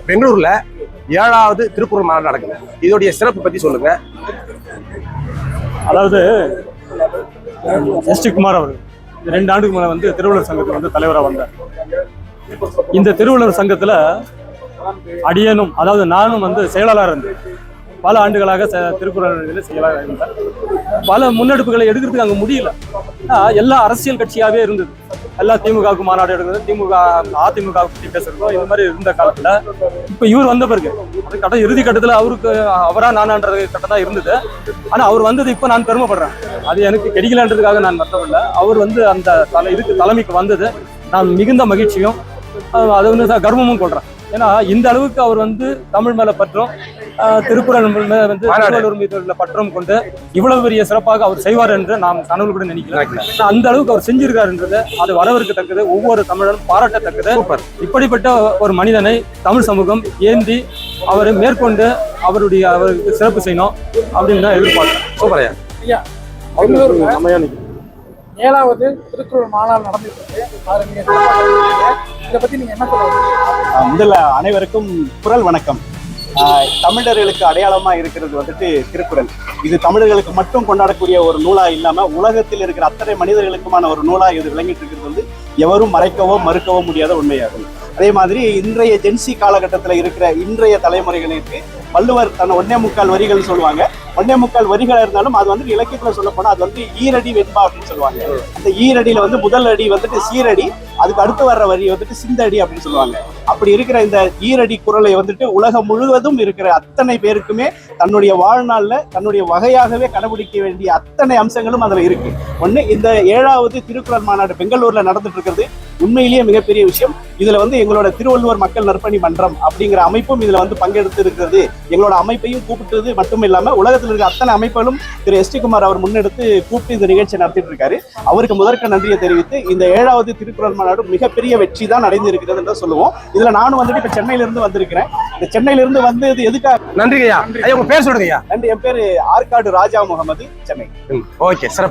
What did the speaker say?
பெங்களூர்ல 7வது திருக்குறள் மாநாடு நடக்குது. இதோடைய சிறப்பு பத்தி சொல்லுங்க. அதாவது எஸ்.டி. குமார் அவர்கள் 2 ஆண்டுக்கு மேல திருவள்ளுவர் சங்கத்துக்கு தலைவராக வந்தார். இந்த திருவள்ளுவர் சங்கத்துல அடியனும் அதாவது நானும் செயலாளர் இருந்தேன். பல ஆண்டுகளாக திருக்குறள் செயலாளர் இருந்தேன். பல முன்னெடுப்புகளை எடுக்கிறதுக்கு அங்க முடியல. எல்லா அரசியல் கட்சியாவே இருந்தது. எல்லாம் திமுகவுக்கு மாநாடு எடுக்கிறது, அதிமுக பற்றி பேசுறதோ இந்த மாதிரி இருந்த காலத்துல இப்ப இவர் வந்த பிறகு இறுதி கட்டத்துல அவரா நானான்றது கட்டம் தான் இருந்தது. ஆனா அவர் வந்தது இப்ப நான் பெருமைப்படுறேன். அது எனக்கு கிடைக்கலன்றதுக்காக நான் வருத்தப்படல. அவர் அந்த இதுக்கு தலைமைக்கு வந்தது நான் மிகுந்த மகிழ்ச்சியும் அதை கர்வமும் கொள்றேன். ஏன்னா இந்த அளவுக்கு அவர் தமிழ் மேல பற்றும் திருக்குறள் திருவள்ளுவர் மீது பற்றும் கொண்டு இவ்வளவு பெரிய சிறப்பாக அவர் செய்வார் என்று நாம் கனவு கூட நினைக்கிறேன். அந்த அளவுக்கு அவர் செஞ்சிருக்காருன்றது அது வரவேற்கத்தக்கது, ஒவ்வொரு தமிழரும் பாராட்டத்தக்கது. இப்படிப்பட்ட ஒரு மனிதனை தமிழ் சமூகம் ஏந்தி அவர் மேற்கொண்டு அவருக்கு சிறப்பு செய்யணும் அப்படின்னு தான் எதிர்பார்க்கிறேன். சூப்பரையா. 7வது திருக்குறள் மாநாடு நடந்துட்டு இதை பத்தி நீங்க என்ன சொல்லுங்க? முதல்ல அனைவருக்கும் குறள் வணக்கம். தமிழர்களுக்கு அடையாளமா இருக்கிறது திருக்குறள். இது தமிழர்களுக்கு மட்டும் கொண்டாடக்கூடிய ஒரு நூலா இல்லாம உலகத்தில் இருக்கிற அத்தனை மனிதர்களுக்குமான ஒரு நூலா இது விளங்கிட்டு இருக்கிறது எவரும் மறைக்கவோ மறுக்கவோ முடியாத உண்மையாகும். அதே மாதிரி இன்றைய ஜென்சி காலகட்டத்தில் இருக்கிற இன்றைய தலைமுறைகளுக்கு வள்ளுவர் தன் 1.25 வரிகள் சொல்லுவாங்க. 1.25 வரிகள் இருந்தாலும் அது இலக்கியத்துல சொல்ல போனா அது ஈரடி வெண்பா அப்படின்னு சொல்லுவாங்க. அந்த ஈரடியில முதல் அடி சீரடி, அதுக்கு அடுத்து வர்ற வரி சிந்தடி அப்படின்னு சொல்லுவாங்க. அப்படி இருக்கிற இந்த ஈரடி குறளை உலகம் முழுவதும் இருக்கிற அத்தனை பேருக்குமே தன்னுடைய வாழ்நாள்ல தன்னுடைய வகையாகவே கடைபிடிக்க வேண்டிய அத்தனை அம்சங்களும் அதுல இருக்கு. ஒண்ணு, இந்த 7வது திருக்குறள் மாநாடு பெங்களூர்ல நடந்துட்டு இருக்கிறது உண்மையிலேயே மிகப்பெரிய விஷயம். இதுல எங்களோட திருவள்ளுவர் மக்கள் நற்பணி மன்றம் அப்படிங்கிற அமைப்பும் இதுல பங்கெடுத்து இருக்கிறது. எங்களோட அமைப்பையும் கூப்பிட்டது மட்டும் இல்லாம உலகத்தில் இருக்கிற அத்தனை அமைப்புகளும் திரு எஸ்.டி. குமார் அவர் முன்னெடுத்து கூப்பிட்டு இந்த நிகழ்ச்சி நடத்திட்டு இருக்காரு. அவருக்கு முதற்க நன்றியை தெரிவித்து இந்த 7வது திருக்குறள் மாநாடு மிகப்பெரிய வெற்றி தான் அடைந்து இருக்கிறது என்று சொல்லுவோம். இதுல நானும் இப்ப சென்னையில இருந்து வந்திருக்கிறேன். இந்த சென்னையில இருந்து இது எதுக்காக? நன்றி ஐயா. உங்க பேர் சொல்லுங்க ஐயா. நன்றி. என் பேரு ஆற்காடு ராஜா முகமது, சென்னை. ஓகே, சிறப்பு.